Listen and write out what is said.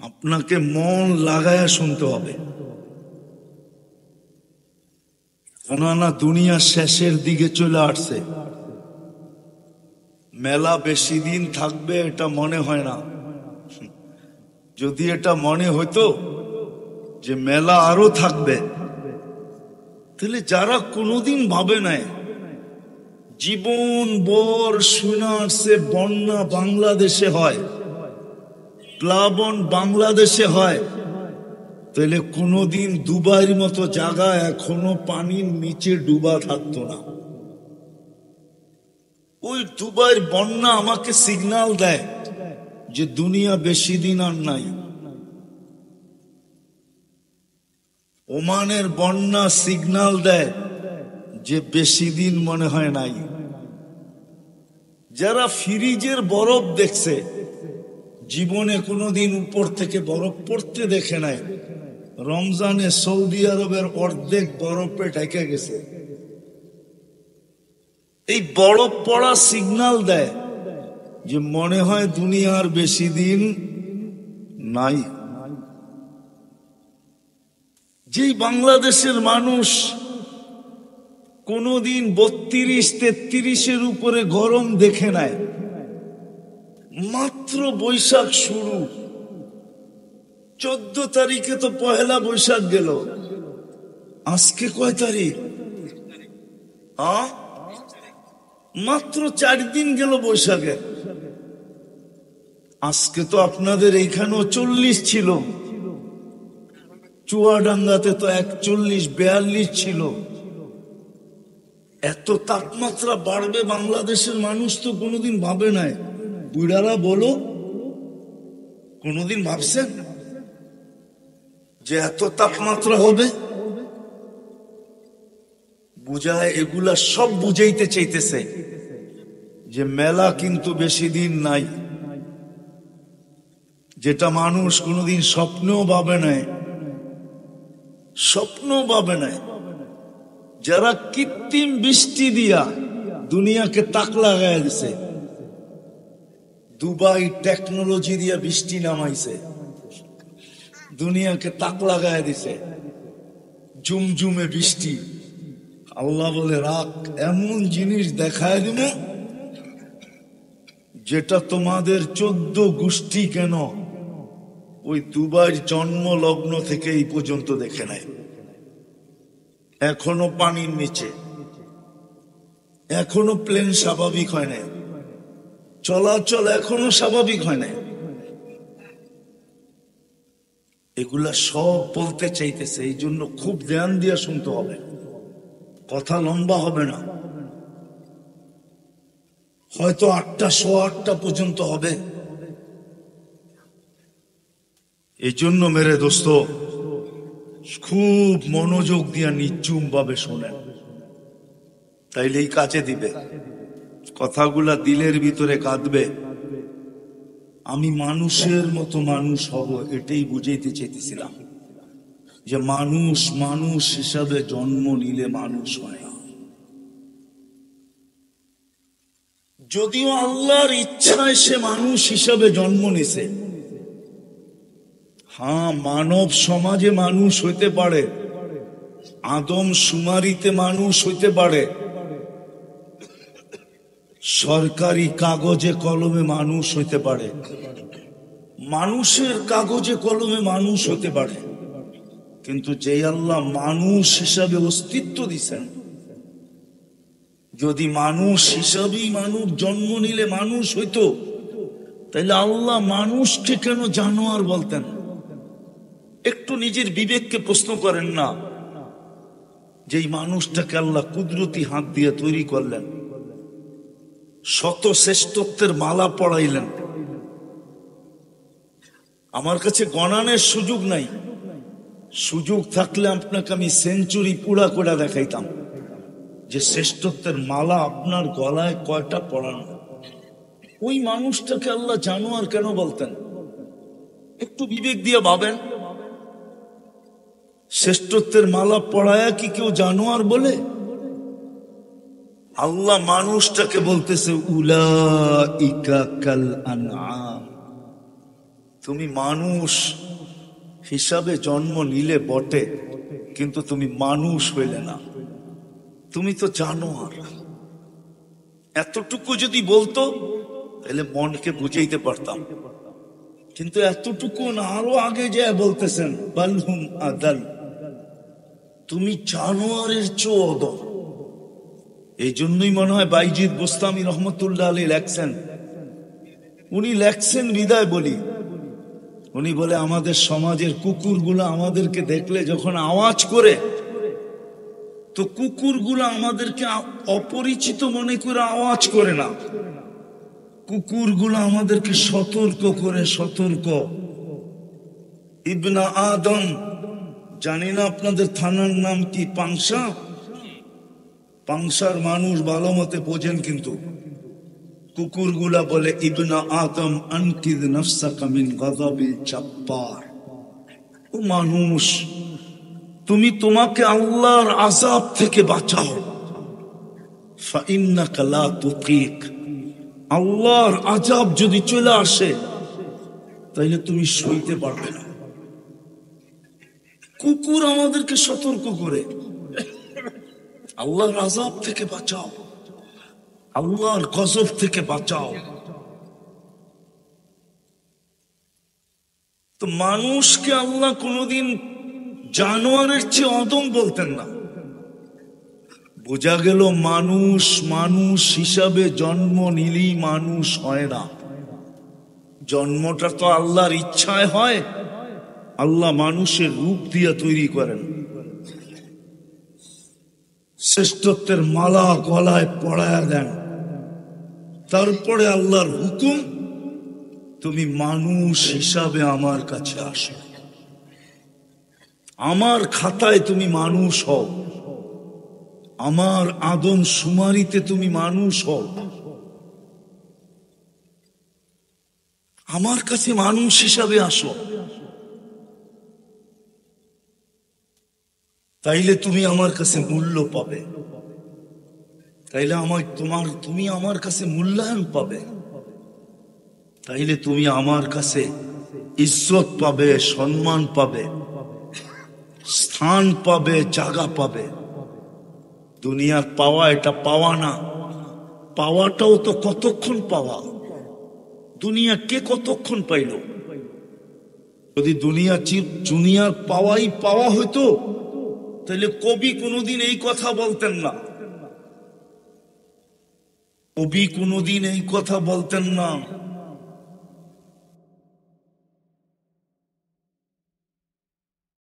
আপনাকে মন লাগায়া শুনতে হবে, কেননা দুনিয়া শেষের দিকে চলে আসছে। মেলা বেশি দিন থাকবে এটা মনে হয় না। যদি এটা মনে হইতো যে মেলা আরো থাকবে, তাহলে যারা কোনোদিন ভাবে নাই জীবন ভর শুনে আসছে বন্যা বাংলাদেশে হয়, প্লাবন বাংলাদেশে হয়, তাহলে কোনোদিন দুবাইয়ের মতো জায়গা এখনো পানির নিচে ডুবা থাকতো না। ওই দুবাইয়ের বন্যা আমাকে সিগন্যাল দেয় যে দুনিয়া বেশি দিন আর নাই। ওমানের বন্যা সিগন্যাল দেয় যে বেশি দিন মনে হয় নাই। যারা ফ্রিজের বরফ দেখছে, জীবনে কোনোদিন উপর থেকে বরফ পড়তে দেখে নাই, রমজানে সৌদি আরবের অর্ধেক বরফে ঢেকে গেছে। এই বরফ পড়া সিগন্যাল দেয় যে মনে হয় দুনিয়ার বেশি দিন নাই। যেই বাংলাদেশের মানুষ কোনদিন 32-33-এর উপরে গরম দেখে নাই, মাত্র বৈশাখ শুরু, 14 তারিখে তো পহেলা বৈশাখ গেল, আজকে কয় তারিখ? মাত্র 4 দিন গেল বৈশাখে। আজকে তো আপনাদের এইখানেও 40 ছিল, চুয়াডাঙ্গাতে তো 41-42 ছিল। এত তাপমাত্রা বাড়বে বাংলাদেশের মানুষ তো কোনোদিন ভাবে নাই। বুড়ারা বলো, কোনোদিন ভাবছেন যে এত তাপমাত্রা হবে? বুঝায় এগুলা সব বুঝাইতে চাইতেছে যে মেলা কিন্তু বেশি দিন নাই, যেটা মানুষ কোনোদিন স্বপ্নেও ভাবে নাই, স্বপ্নও ভাবে নাই। যারা কৃত্রিম বৃষ্টি দিয়া দুনিয়াকে তাক লাগায় দিছে, দুবাই টেকনোলজি দিয়া বৃষ্টি নামাইছে, দুনিয়াকে তাক লাগায় দিছে, জুমজুমে বৃষ্টি। আল্লাহ বলে রাখ, এমন জিনিস দেখায় দিব যেটা তোমাদের 14 গোষ্ঠী কেন ওই দুবাইয়ের জন্ম লগ্ন থেকে এই পর্যন্ত দেখে নাই। এখনো পানির নিচে, এখনো প্লেন স্বাভাবিক হয় নাই, চলাচল এখনো স্বাভাবিক হয় নাই। এগুলা সব বলতে চাইতেছে, এই জন্য খুব ধ্যান দিয়ে শুনতে হবে, কথা লম্বা হবে না। হয়তো 8টা 8:15 পর্যন্ত হবে। এই জন্য মেরে দোস্ত, খুব মনোযোগ দিয়া নিচুম ভাবে শোনেন, তাইলেই কাজে দিবে। কথাগুলা দিলের ভিতরে কাঁদবে। আমি মানুষের মতো মানুষ হব, এটাই বুঝাইতে চাইতেছিলাম যে মানুষ মানুষ হিসাবে জন্ম নিলে মানুষ হয় না। যদিও আল্লাহর ইচ্ছায় সে মানুষ হিসাবে জন্ম নিছে। হ্যাঁ, মানব সমাজে মানুষ হইতে পারে, আদম শুমারিতে মানুষ হইতে পারে, সরকারি কাগজে কলমে মানুষ হইতে পারে, মানুষের কাগজে কলমে মানুষ হতে পারে, কিন্তু যে আল্লাহ মানুষ হিসাবে অস্তিত্ব দিছেন, যদি মানুষ হিসাবেই মানুষ জন্ম নিলে মানুষ হইতো, তাইলে আল্লাহ মানুষকে কেন জানোয়ার বলতেন? একটু নিজের বিবেককে প্রশ্ন করেন না, যেই মানুষটাকে আল্লাহ কুদরতি হাত দিয়ে তৈরি করলেন, শত শ্রেষ্ঠত্বের মালা পড়াইলেন। আমার কাছে গণানের সুযোগ নাই, সুযোগ থাকলে আপনাকে আমি সেঞ্চুরি পুরা করে দেখাইতাম যে শ্রেষ্ঠত্বের মালা আপনার গলায় কয়টা পড়ানো। ওই মানুষটাকে আল্লাহ জানোয়ার কেন বলতেন? একটু বিবেক দিয়ে ভাবেন। শ্রেষ্ঠত্বের মালা পড়ায়া কি কেউ জানোয়ার বলে? আল্লাহ মানুষটাকে বলতেছে উলাইকা কাল আনআম, তুমি মানুষ হিসাবে জন্ম নিলে বটে, কিন্তু তুমি মানুষ হইলে না, তুমি তো জানোয়ার। এতটুকু যদি বলতো তাহলে মনকে বুঝাইতে পারতাম, কিন্তু এতটুকু না, আরো আগে যে বলতেছেন বালহুম আদাল, তুমি জানোয়ারের চেয়েও অদম। এই জন্যই মনে হয় বাইজিদ বোস্তামি রহমতুল্লাহ আলী লেখছেন, উনি লেখছেন বিদায় বলি, উনি বলে আমাদের সমাজের কুকুরগুলো আমাদেরকে দেখলে যখন আওয়াজ করে, তো কুকুরগুলো আমাদেরকে অপরিচিত মনে করে আওয়াজ করে না, কুকুরগুলো আমাদেরকে সতর্ক করে। সতর্ক ইবনা আদম, জানি না আপনাদের থানার নাম কি, পাংশা, পাংশার মানুষ ভালো মতে বোঝেন, কিন্তু কুকুরগুলা বলে ইবনা আদম আনকিদ নাফসাকা মিন গাযাবিল জাব্বার। ও মানুষ, তুমি তোমাকে আল্লাহর আযাব থেকে বাঁচাও। ফাইন্নাকা লা তুতীক, আল্লাহর আযাব যদি চলে আসে তাহলে তুমি সইতে পারবে না। কুকুর আমাদেরকে সতর্ক করে, আল্লাহর আযাব থেকে বাঁচাও, আল্লাহর গজব থেকে বাঁচাও। তো মানুষকে আল্লাহ কোনদিন জানোয়ারের চেয়ে অদম বলতেন না। বোঝা গেল মানুষ মানুষ হিসাবে জন্ম নিলেই মানুষ হয় না, জন্মটা তো আল্লাহর ইচ্ছায় হয়। আল্লাহ মানুষের রূপ দিয়ে তৈরি করেন, শ্রেষ্ঠত্বের মালা গলায় পড়ায়া দেন, তারপরে আল্লাহর হুকুম, তুমি মানুষ হিসাবে আমার কাছে আসো, আমার খাতায় তুমি মানুষ হও, আমার আদম শুমারিতে তুমি মানুষ হও, আমার কাছে মানুষ হিসাবে আসো, তাইলে তুমি আমার কাছে মূল্য পাবে, তাইলে তুমি আমার কাছে মূল্যায়ন পাবে, তাইলে তুমি আমার কাছে ইজ্জত পাবে, সম্মান পাবে, স্থান পাবে, জায়গা পাবে। দুনিয়ার পাওয়া এটা পাওয়া না, পাওয়াটাও তো কতক্ষণ পাওয়া, দুনিয়া কে কতক্ষণ পাইল? যদি দুনিয়ার পাওয়াই পাওয়া হইতো তাহলে কবি কোনোদিন এই কথা বলতেন না, কবি কোনোদিন এই কথা বলতেন না